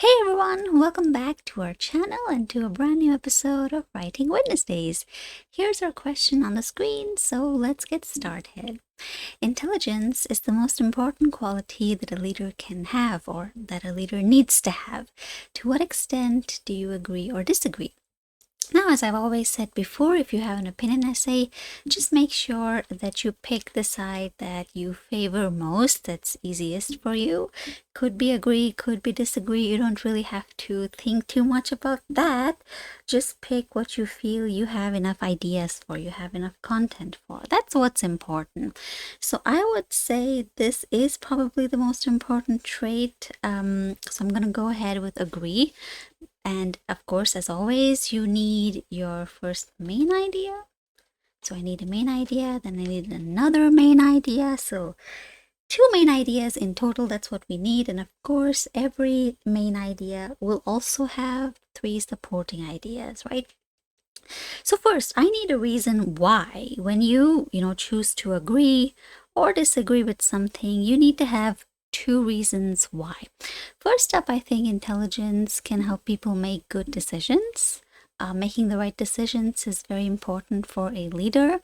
Hey everyone, welcome back to our channel and to a brand new episode of Writing Wednesdays. Here's our question on the screen, so let's get started. Intelligence is the most important quality that a leader can have or that a leader needs to have. To what extent do you agree or disagree? Now, as I've always said before, if you have an opinion essay, just make sure that you pick the side that you favor most, that's easiest for you. Could be agree, could be disagree. You don't really have to think too much about that. Just pick what you feel you have enough ideas for, you have enough content for. That's what's important. So I would say this is probably the most important trait. So I'm going to go ahead with agree. And of course, as always, you need your first main idea. So I need a main idea, then I need another main idea. So 2 main ideas in total, that's what we need. And of course, every main idea will also have 3 supporting ideas, right? So first, I need a reason why. When you choose to agree or disagree with something, you need to have 2 reasons why. First up, I think intelligence can help people make good decisions. Making the right decisions is very important for a leader.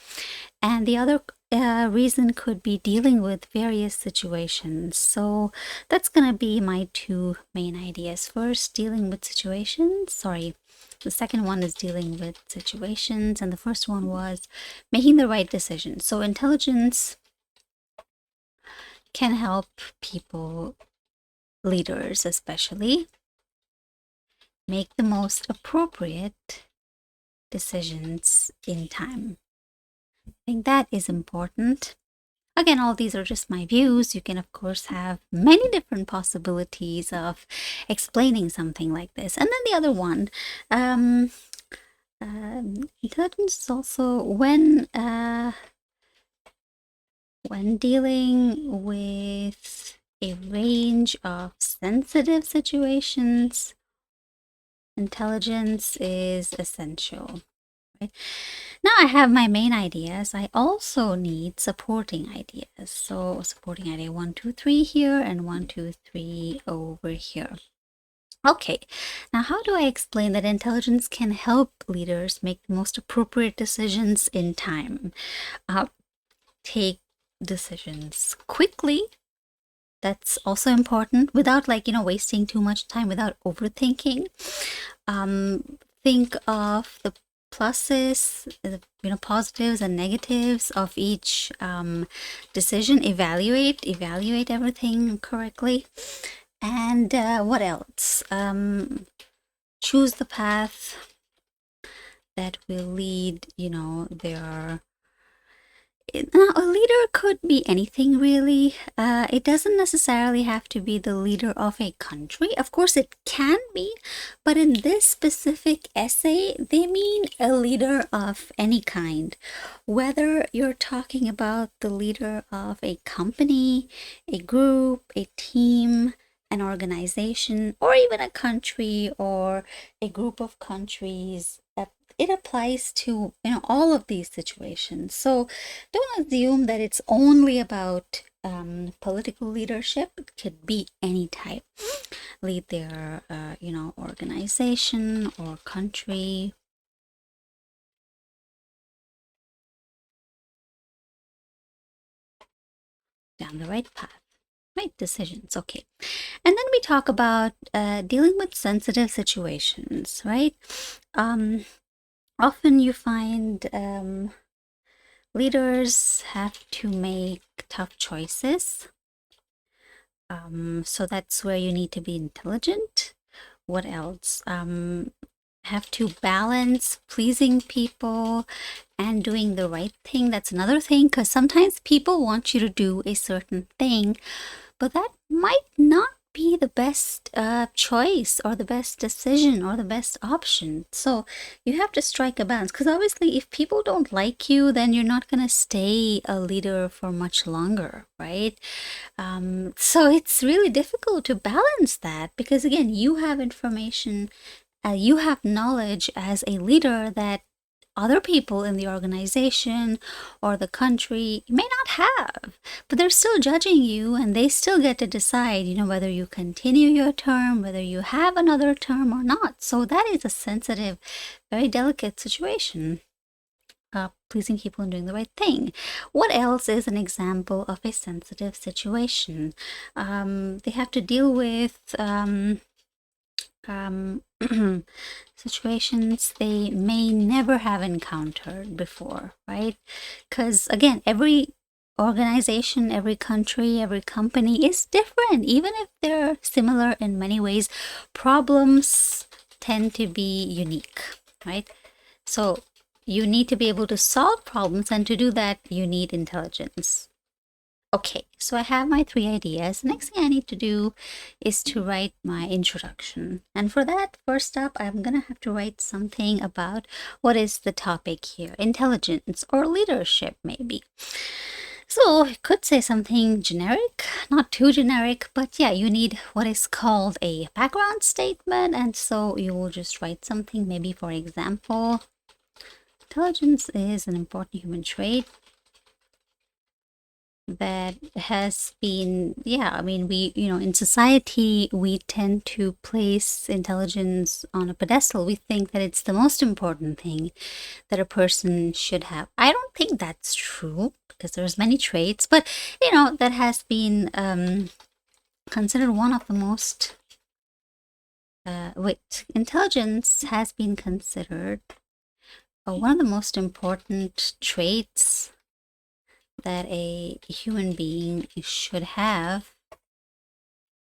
And the other reason could be dealing with various situations. So that's going to be my 2 main ideas. First, dealing with situations. Sorry, the second one is dealing with situations. And the first one was making the right decision. So intelligence can help people, leaders especially, make the most appropriate decisions in time. I think that is important. Again, all these are just my views. You can, of course, have many different possibilities of explaining something like this. And then the other one, intelligence is also when dealing with a range of sensitive situations, intelligence is essential. Right? Now I have my main ideas. I also need supporting ideas. So supporting idea 1, 2, 3 here and 1, 2, 3 over here. Okay, now how do I explain that intelligence can help leaders make the most appropriate decisions in time? Take decisions quickly. That's also important without wasting too much time, without overthinking. Think of the pluses, positives and negatives of each decision. Evaluate everything correctly. And what else? Choose the path that will lead, their. Now, a leader could be anything really. It doesn't necessarily have to be the leader of a country. Of course, it can be, but in this specific essay, they mean a leader of any kind. Whether you're talking about the leader of a company, a group, a team, an organization, or even a country or a group of countries, it applies to all of these situations. So don't assume that it's only about political leadership. It could be any type. Lead their organization or country. Down the right path. Right decisions. Okay. And then we talk about dealing with sensitive situations, right? Often you find leaders have to make tough choices. So that's where you need to be intelligent. What else? Have to balance pleasing people and doing the right thing. That's another thing, because sometimes people want you to do a certain thing, but that might not be the best choice or the best decision or the best option. So you have to strike a balance, because obviously if people don't like you, then you're not going to stay a leader for much longer, right? So it's really difficult to balance that, because again, you have information, you have knowledge as a leader that other people in the organization or the country may not have, but they're still judging you, and they still get to decide, whether you continue your term, whether you have another term or not. So that is a sensitive, very delicate situation. Pleasing people and doing the right thing. What else is an example of a sensitive situation? They have to deal with situations they may never have encountered before, right? Because again, every organization, every country, every company is different. Even if they're similar in many ways, problems tend to be unique, right? So you need to be able to solve problems, and to do that, you need intelligence. Okay, so I have my 3 ideas. The next thing I need to do is to write my introduction. And for that, first up, I'm going to have to write something about what is the topic here. Intelligence or leadership, maybe. So I could say something generic, not too generic, but yeah, you need what is called a background statement. And so you will just write something, maybe for example, intelligence is an important human trait that has been, we, in society, we tend to place intelligence on a pedestal. We think that it's the most important thing that a person should have. I don't think that's true, because there's many traits, but, that has been considered one of the most, intelligence has been considered one of the most important traits that a human being should have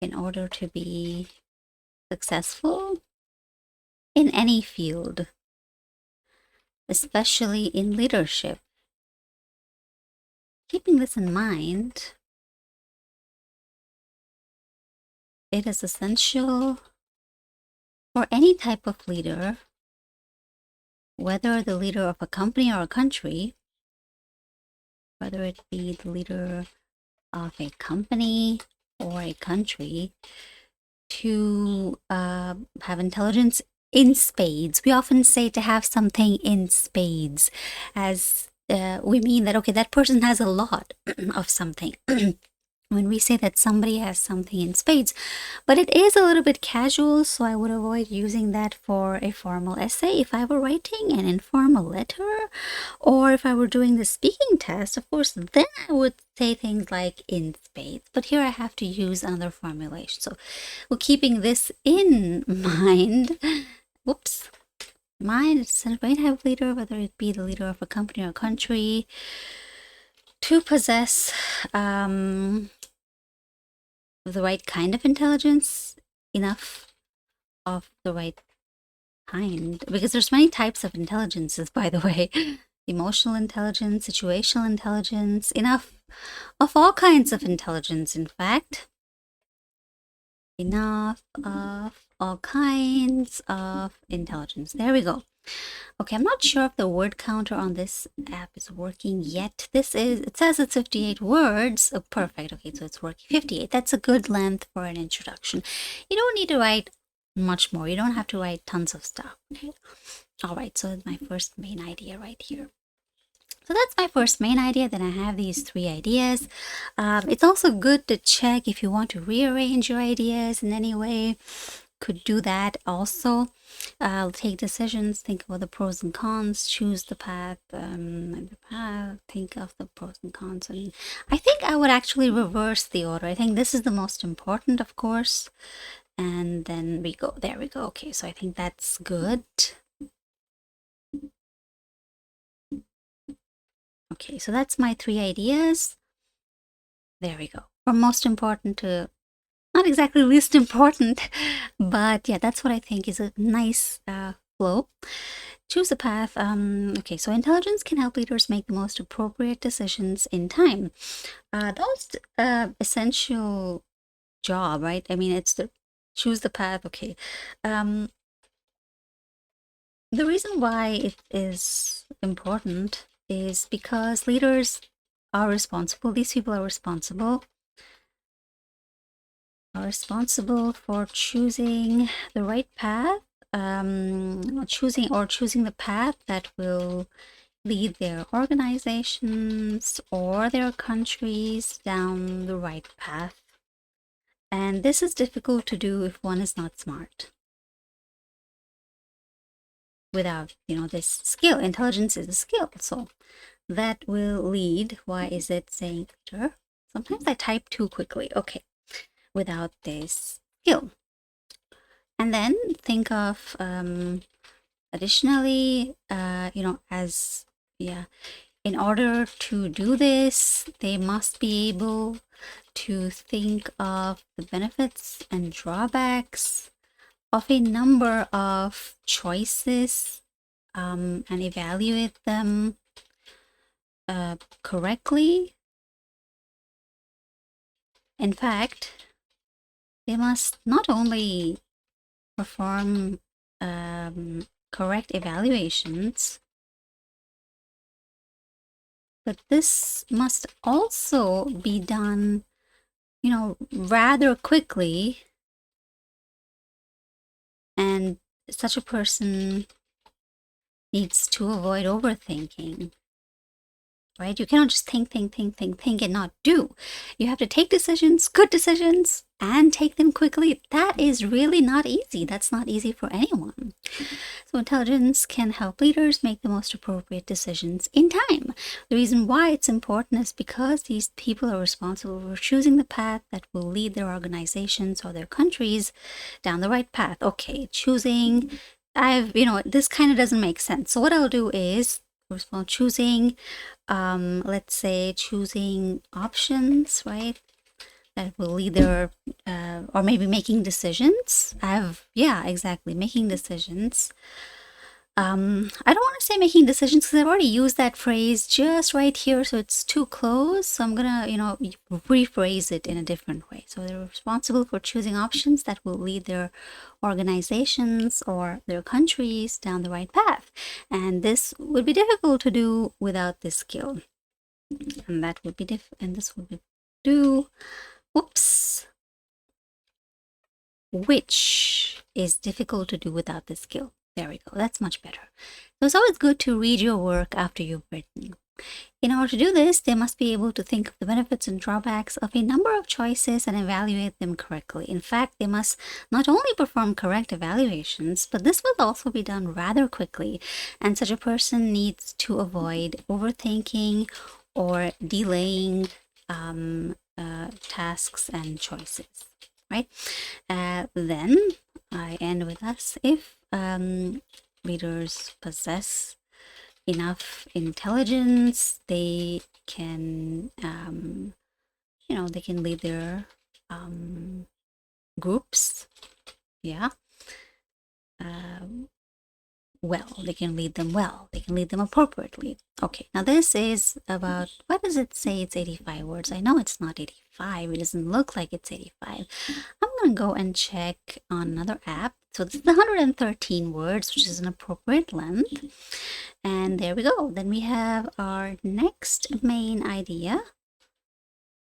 in order to be successful in any field, especially in leadership. Keeping this in mind, it is essential for any type of leader, whether the leader of a company or a country, whether it be the leader of a company or a country, to have intelligence in spades. We often say to have something in spades, as we mean that, okay, that person has a lot of something. When we say that somebody has something in spades, but it is a little bit casual, so I would avoid using that for a formal essay. If I were writing an informal letter, or if I were doing the speaking test, of course, then I would say things like in spades. But here I have to use another formulation. So we're keeping this in mind. Whoops. Mind, it's a great type of leader, whether it be the leader of a company or country, to possess the right kind of intelligence, enough of the right kind, because there's many types of intelligences, by the way. Emotional intelligence, situational intelligence, enough of all kinds of intelligence, in fact. Enough of all kinds of intelligence. There we go. Okay, I'm not sure if the word counter on this app is working yet. It says it's 58 words. Oh, perfect. Okay, so it's working. 58. That's a good length for an introduction. You don't need to write much more. You don't have to write tons of stuff. Okay. All right, so my first main idea right here. So that's my first main idea. Then I have these 3 ideas. It's also good to check if you want to rearrange your ideas in any way. Could do that also. Take decisions, think about the pros and cons, choose the path, think of the pros and cons. And I think I would actually reverse the order. I think this is the most important, of course. And then there we go. Okay, so I think that's good. Okay, so that's my 3 ideas. There we go. From most important to not exactly least important, but yeah, that's what I think is a nice flow. Choose a path. Okay, so intelligence can help leaders make the most appropriate decisions in time. That's essential job, right? I mean, it's the choose the path. Okay. The reason why it is important is because leaders are responsible. These people are responsible for choosing the right path choosing the path that will lead their organizations or their countries down the right path. And this is difficult to do if one is not smart. Without, this skill, intelligence is a skill. So that will lead. Why is it saying Peter? Sometimes I type too quickly. Okay. Without this skill. And then think of additionally, in order to do this, they must be able to think of the benefits and drawbacks of a number of choices and evaluate them correctly. In fact, they must not only perform correct evaluations, but this must also be done, rather quickly. And such a person needs to avoid overthinking. Right? You cannot just think and not do. You have to take decisions, good decisions, and take them quickly. That is really not easy. That's not easy for anyone. So intelligence can help leaders make the most appropriate decisions in time. The reason why it's important is because these people are responsible for choosing the path that will lead their organizations or their countries down the right path. Okay, choosing, this kind of doesn't make sense. So what I'll do is, first of all, choosing options, right, that will either or maybe making decisions. Making decisions. I don't want to say making decisions because I've already used that phrase just right here, so it's too close. So I'm gonna, rephrase it in a different way. So they're responsible for choosing options that will lead their organizations or their countries down the right path. And this would be difficult to do without this skill. And that would be which is difficult to do without this skill. There we go. That's much better. So it's always good to read your work after you've written. In order to do this, they must be able to think of the benefits and drawbacks of a number of choices and evaluate them correctly. In fact, they must not only perform correct evaluations, but this must also be done rather quickly. And such a person needs to avoid overthinking or delaying tasks and choices, right? Then I end with us. If readers possess enough intelligence, they can, they can lead their groups, well. They can lead them well. They can lead them appropriately. Okay, now this is about, why does it say it's 85 words? I know it's not 85. It doesn't look like it's 85. I'm going to go and check on another app. So this is 113 words, which is an appropriate length. And there we go. Then we have our next main idea,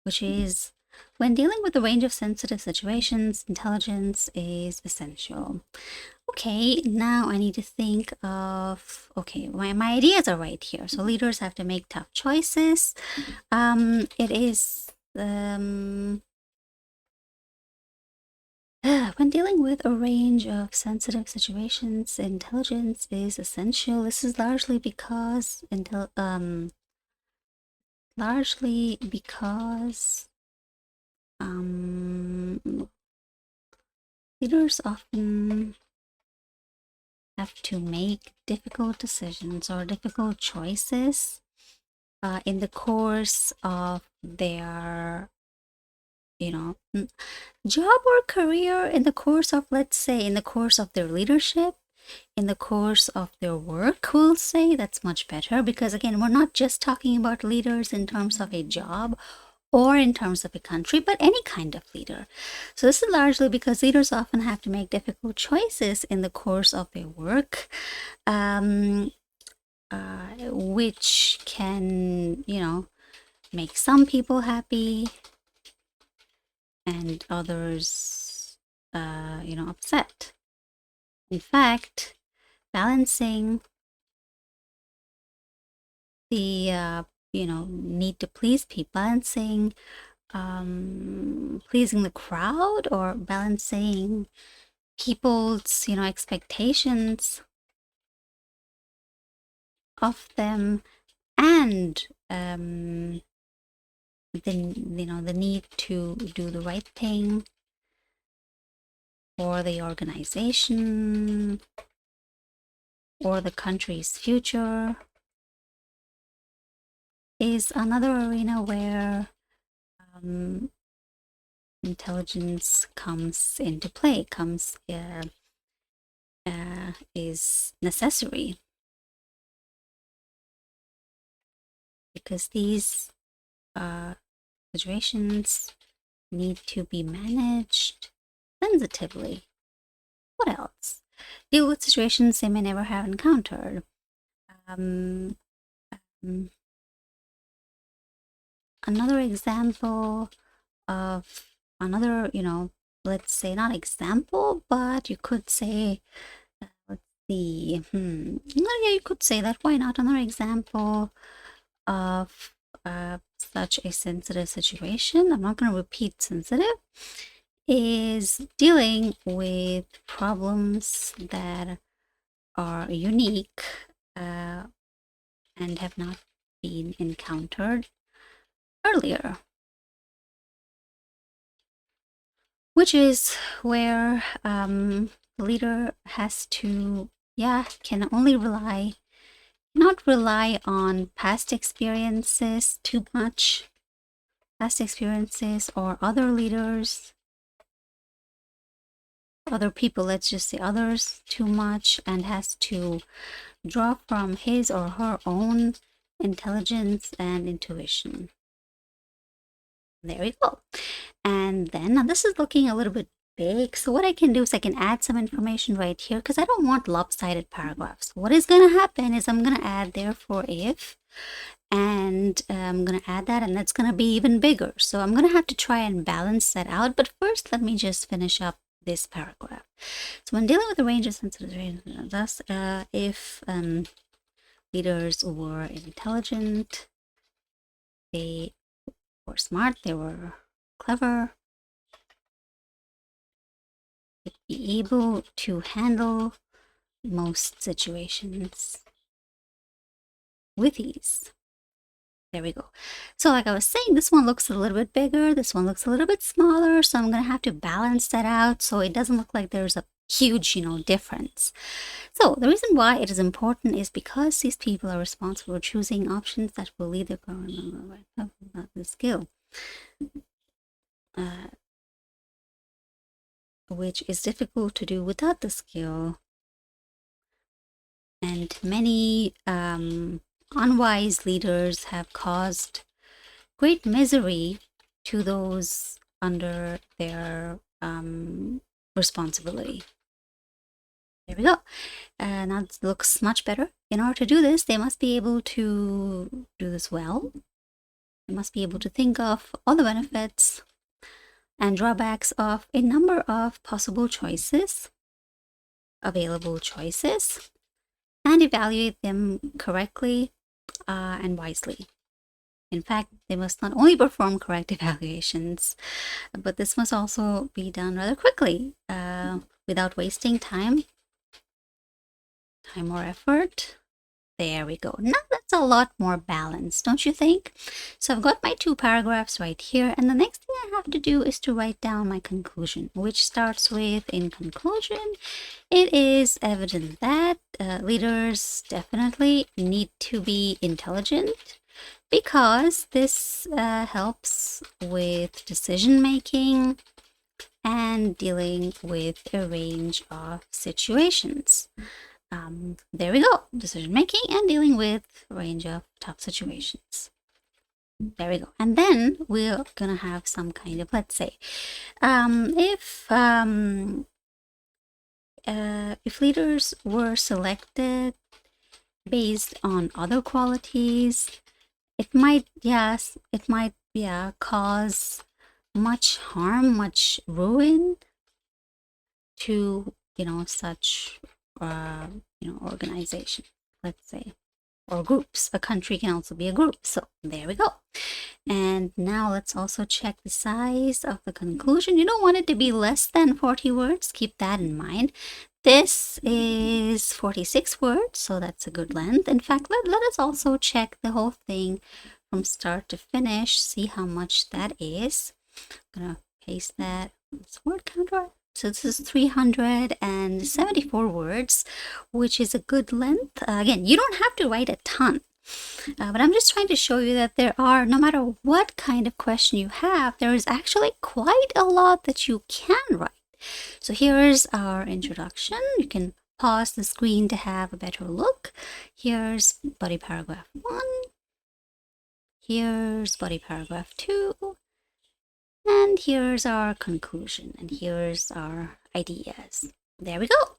which is, when dealing with a range of sensitive situations, intelligence is essential. Okay, now I need to think of, my ideas are right here. So leaders have to make tough choices. It is, when dealing with a range of sensitive situations, intelligence is essential. This is largely because, leaders often have to make difficult decisions or difficult choices in the course of their, job or career, in the course of, let's say, in the course of their leadership, in the course of their work, we'll say. That's much better, because again, we're not just talking about leaders in terms of a job or in terms of a country, but any kind of leader. So this is largely because leaders often have to make difficult choices in the course of their work, which can, make some people happy and others, upset. In fact, balancing the need to please people, balancing pleasing the crowd, or balancing people's expectations of them, and the need to do the right thing for the organization or the country's future is another arena where intelligence comes into play, is necessary, because these situations need to be managed sensitively. What else? Deal with situations they may never have encountered. Another example of another, let's say not example, but you could say, let's see, yeah, you could say that. Why not? Another example of such a sensitive situation, I'm not going to repeat sensitive, is dealing with problems that are unique and have not been encountered earlier, which is where the leader has to, can only not rely on past experiences too much, past experiences or other leaders, other people, let's just say others, too much, and has to draw from his or her own intelligence and intuition. There we go. And then, now this is looking a little bit big, so what I can do is I can add some information right here, because I don't want lopsided paragraphs. What is going to happen is I'm going to add therefore if, and I'm going to add that, and that's going to be even bigger. So I'm going to have to try and balance that out. But first, let me just finish up this paragraph. So when dealing with a range of sensitive, thus if leaders were intelligent, they were smart, they were clever, they'd be able to handle most situations with ease. There we go. So like I was saying, this one looks a little bit bigger, this one looks a little bit smaller, so I'm going to have to balance that out so it doesn't look like there's a huge, difference. So the reason why it is important is because these people are responsible for choosing options that will lead the skill, which is difficult to do without the skill. And many unwise leaders have caused great misery to those under their responsibility. There we go. Now it looks much better. In order to do this, they must be able to do this well. They must be able to think of all the benefits and drawbacks of a number of possible choices, available choices, and evaluate them correctly and wisely. In fact, they must not only perform correct evaluations, but this must also be done rather quickly, without wasting time or effort. There we go. Now that's a lot more balanced, don't you think? So I've got my 2 paragraphs right here, and the next thing I have to do is to write down my conclusion, which starts with, in conclusion, it is evident that leaders definitely need to be intelligent, because this helps with decision making and dealing with a range of situations. There we go. Decision making and dealing with a range of tough situations. There we go. And then we're gonna have some kind of, let's say, if leaders were selected based on other qualities, it might cause much harm, much ruin to such organization, let's say, or groups. A country can also be a group. So there we go. And now let's also check the size of the conclusion. You don't want it to be less than 40 words. Keep that in mind. This is 46 words, so that's a good length. In fact, let us also check the whole thing from start to finish, see how much that is. I'm gonna paste that. It's word counter. So this is 374 words, which is a good length. Again, you don't have to write a ton, but I'm just trying to show you that there are, no matter what kind of question you have, there is actually quite a lot that you can write. So here's our introduction. You can pause the screen to have a better look. Here's body paragraph 1. Here's body paragraph 2. And here's our conclusion. And here's our ideas. There we go.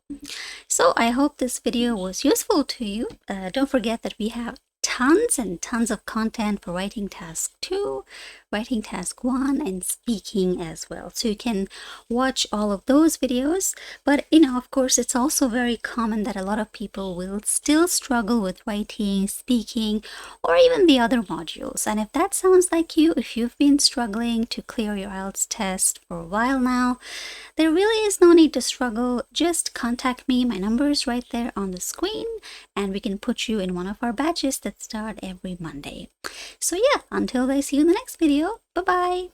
So I hope this video was useful to you. Don't forget that we have tons and tons of content for writing task 2, writing task 1, and speaking as well. So you can watch all of those videos. But of course, it's also very common that a lot of people will still struggle with writing, speaking, or even the other modules. And if that sounds like you, if you've been struggling to clear your IELTS test for a while now, there really is no need to struggle. Just contact me. My number is right there on the screen, and we can put you in one of our batches that start every Monday. So yeah, until I see you in the next video, bye-bye.